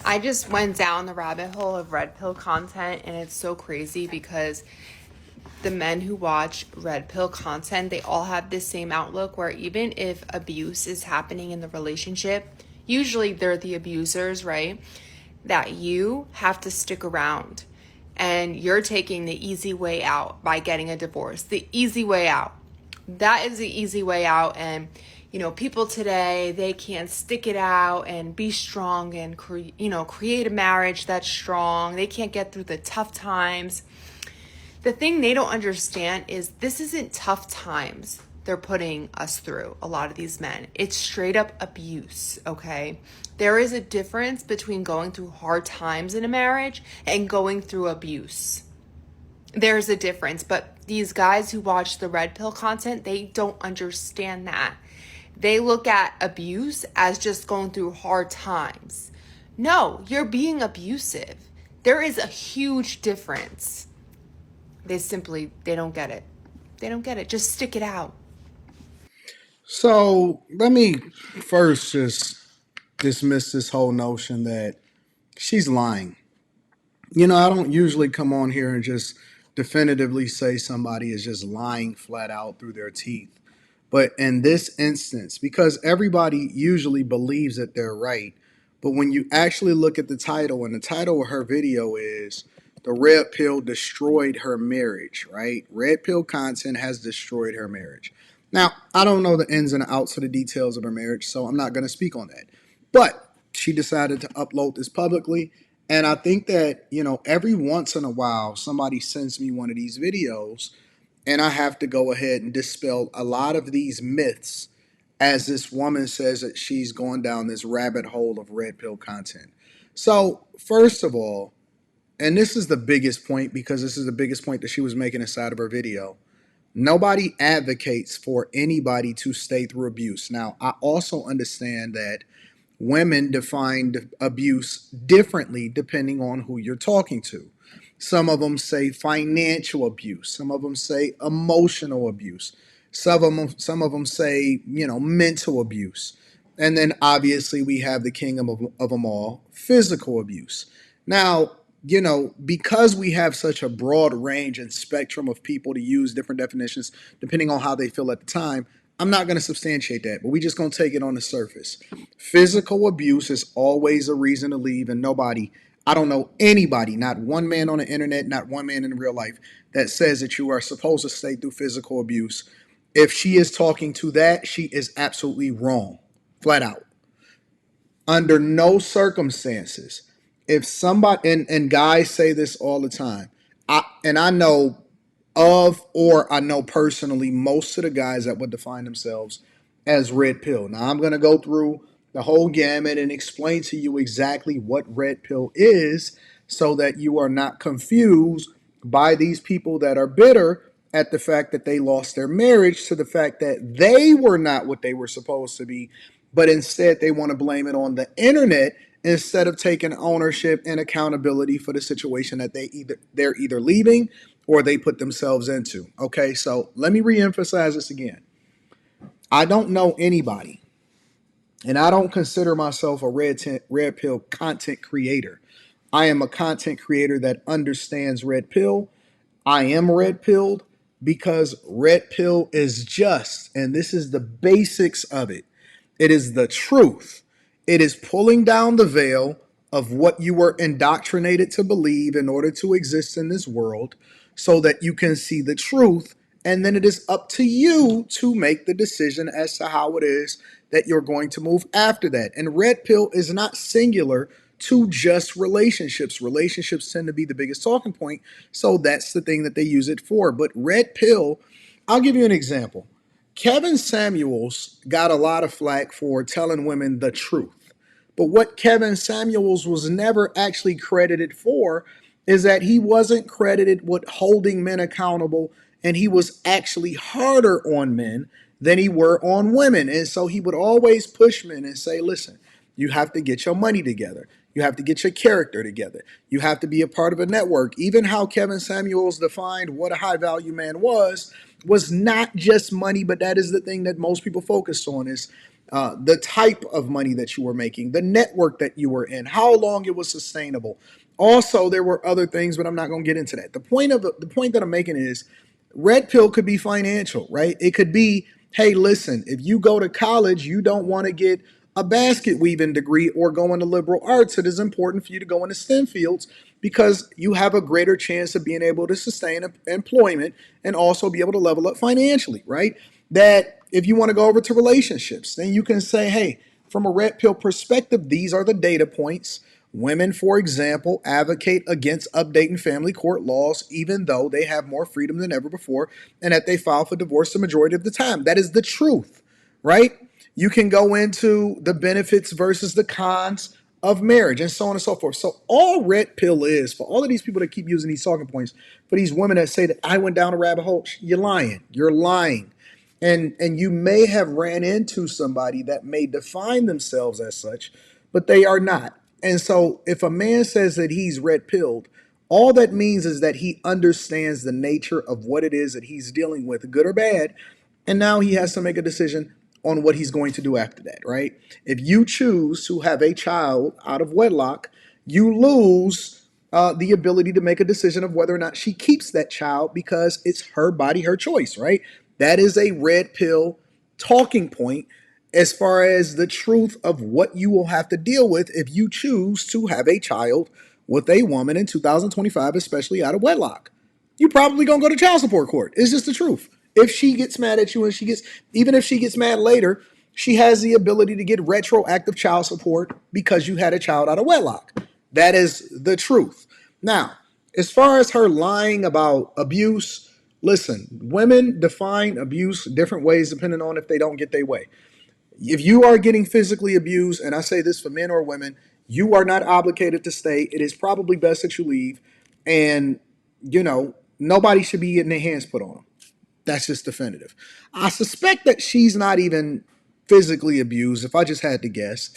I just went down the rabbit hole of red pill content, and it's so crazy because the men who watch red pill content, they all have this same outlook where even if abuse is happening in the relationship, usually they're the abusers, right? That you have to stick around and you're taking the easy way out by getting a divorce. The easy way out. That is the easy way out. And people today, they can't stick it out and be strong and create a marriage that's strong. They can't get through the tough times. The thing they don't understand is this isn't tough times they're putting us through, a lot of these men. It's straight up abuse, okay? There is a difference between going through hard times in a marriage and going through abuse. There's a difference, but these guys who watch the red pill content, they don't understand that. They look at abuse as just going through hard times. No, you're being abusive. There is a huge difference. They don't get it. They don't get it. Just stick it out. So let me first just dismiss this whole notion that she's lying. I don't usually come on here and just definitively say somebody is just lying flat out through their teeth. But in this instance, because everybody usually believes that they're right, but when you actually look at the title, and the title of her video is "The Red Pill Destroyed Her Marriage," right? Red pill content has destroyed her marriage. Now, I don't know the ins and outs of the details of her marriage, so I'm not going to speak on that. But she decided to upload this publicly. And I think that, every once in a while, somebody sends me one of these videos and I have to go ahead and dispel a lot of these myths as this woman says that she's going down this rabbit hole of red pill content. So, first of all, and this is the biggest point because this is the biggest point that she was making inside of her video. Nobody advocates for anybody to stay through abuse. Now, I also understand that women define abuse differently depending on who you're talking to. Some of them say financial abuse. Some of them say emotional abuse. Some of them say, mental abuse. And then obviously we have the king of them all, physical abuse. Now, because we have such a broad range and spectrum of people to use different definitions depending on how they feel at the time, I'm not going to substantiate that, but we just going to take it on the surface. Physical abuse is always a reason to leave, and nobody, I don't know anybody, not one man on the internet, not one man in real life, that says that you are supposed to stay through physical abuse. If she is talking to that, she is absolutely wrong, flat out. Under no circumstances, if somebody, and guys say this all the time, I know of, or I know personally most of the guys that would define themselves as red pill. Now I'm going to go through the whole gamut and explain to you exactly what red pill is so that you are not confused by these people that are bitter at the fact that they lost their marriage to the fact that they were not what they were supposed to be, but instead they want to blame it on the internet instead of taking ownership and accountability for the situation that they're either leaving or they put themselves into. Okay, so let me reemphasize this again. I don't know anybody, and I don't consider myself a red pill content creator. I am a content creator that understands red pill. I am red pilled because red pill is just, and this is the basics of it. It is the truth. It is pulling down the veil of what you were indoctrinated to believe in order to exist in this world so that you can see the truth. And then it is up to you to make the decision as to how it is that you're going to move after that. And red pill is not singular to just relationships. Relationships tend to be the biggest talking point. So that's the thing that they use it for. But red pill, I'll give you an example. Kevin Samuels got a lot of flack for telling women the truth. But what Kevin Samuels was never actually credited for is that he wasn't credited with holding men accountable, and he was actually harder on men than he were on women. And so he would always push men and say, listen, you have to get your money together. You have to get your character together. You have to be a part of a network. Even how Kevin Samuels defined what a high value man was not just money, but that is the thing that most people focus on is the type of money that you were making, the network that you were in, how long it was sustainable. Also, there were other things, but I'm not going to get into that. The point that I'm making is red pill could be financial, right? It could be, hey, listen, if you go to college, you don't want to get a basket weaving degree or go into liberal arts. It is important for you to go into STEM fields because you have a greater chance of being able to sustain employment and also be able to level up financially, right? That if you want to go over to relationships, then you can say, hey, from a red pill perspective, these are the data points. Women, for example, advocate against updating family court laws, even though they have more freedom than ever before, and that they file for divorce the majority of the time. That is the truth, right? You can go into the benefits versus the cons of marriage and so on and so forth. So all red pill is, for all of these people that keep using these talking points, for these women that say that I went down a rabbit hole, you're lying. You're lying. And you may have ran into somebody that may define themselves as such, but they are not. And so if a man says that he's red pilled, all that means is that he understands the nature of what it is that he's dealing with, good or bad, and now he has to make a decision on what he's going to do after that, right? If you choose to have a child out of wedlock, you lose the ability to make a decision of whether or not she keeps that child because it's her body, her choice, right? That is a red pill talking point as far as the truth of what you will have to deal with if you choose to have a child with a woman in 2025, especially out of wedlock. You're probably gonna go to child support court. It's just the truth. If she gets mad at you and even if she gets mad later, she has the ability to get retroactive child support because you had a child out of wedlock. That is the truth. Now, as far as her lying about abuse, listen, women define abuse different ways depending on if they don't get their way. If you are getting physically abused, and I say this for men or women, you are not obligated to stay. It is probably best that you leave. And, nobody should be getting their hands put on them. That's just definitive. I suspect that she's not even physically abused, if I just had to guess.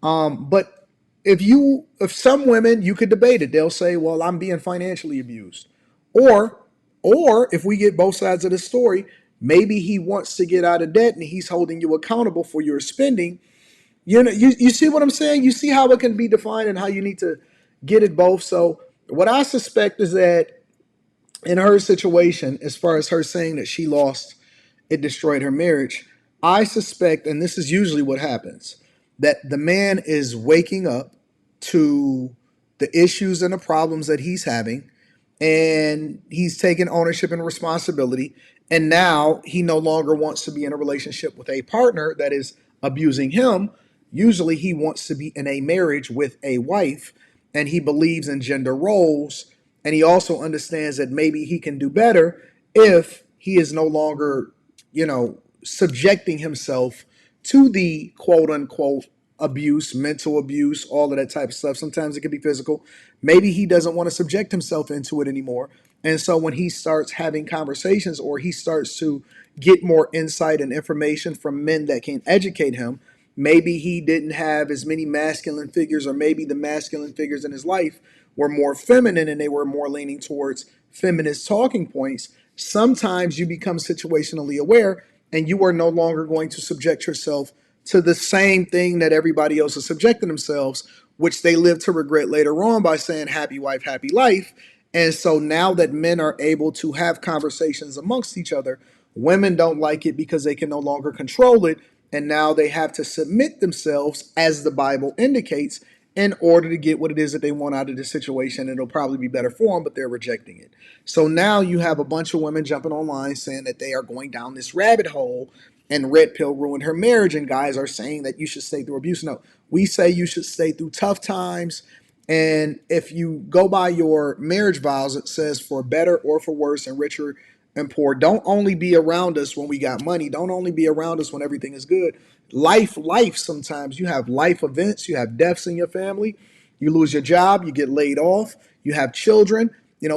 But if some women, you could debate it. They'll say, well, I'm being financially abused. Or, or if we get both sides of the story, maybe he wants to get out of debt and he's holding you accountable for your spending. You see what I'm saying? You see how it can be defined and how you need to get it both. So what I suspect is that in her situation, as far as her saying that she lost, it destroyed her marriage, I suspect, and this is usually what happens, that the man is waking up to the issues and the problems that he's having, and he's taking ownership and responsibility. And now he no longer wants to be in a relationship with a partner that is abusing him. Usually he wants to be in a marriage with a wife, and he believes in gender roles. And he also understands that maybe he can do better if he is no longer, subjecting himself to the quote unquote abuse, mental abuse, all of that type of stuff. Sometimes it can be physical. Maybe he doesn't want to subject himself into it anymore. And so when he starts having conversations or he starts to get more insight and information from men that can educate him, maybe he didn't have as many masculine figures, or maybe the masculine figures in his life were more feminine and they were more leaning towards feminist talking points. Sometimes you become situationally aware and you are no longer going to subject yourself to the same thing that everybody else is subjecting themselves, which they live to regret later on by saying happy wife, happy life. And so now that men are able to have conversations amongst each other, women don't like it because they can no longer control it. And now they have to submit themselves, as the Bible indicates, in order to get what it is that they want out of the situation. It'll probably be better for them, but they're rejecting it. So now you have a bunch of women jumping online saying that they are going down this rabbit hole and red pill ruined her marriage, and guys are saying that you should stay through abuse. No, we say you should stay through tough times. And if you go by your marriage vows, it says for better or for worse and richer and poor. Don't only be around us when we got money. Don't only be around us when everything is good. Life, sometimes you have life events, you have deaths in your family, you lose your job, you get laid off, you have children,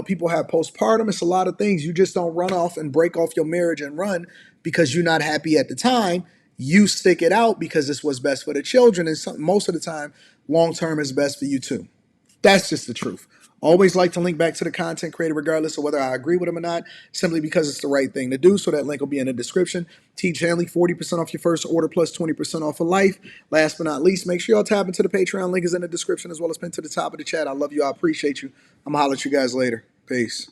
people have postpartum. It's a lot of things. You just don't run off and break off your marriage and run because you're not happy at the time. You stick it out because it's what's best for the children. And most of the time, long term is best for you too. That's just the truth. Always like to link back to the content creator, regardless of whether I agree with them or not, simply because it's the right thing to do. So that link will be in the description. Teach Hanley, 40% off your first order plus 20% off for life. Last but not least, make sure y'all tap into the Patreon. Link is in the description as well as pinned to the top of the chat. I love you. I appreciate you. I'm going to holler at you guys later. Peace.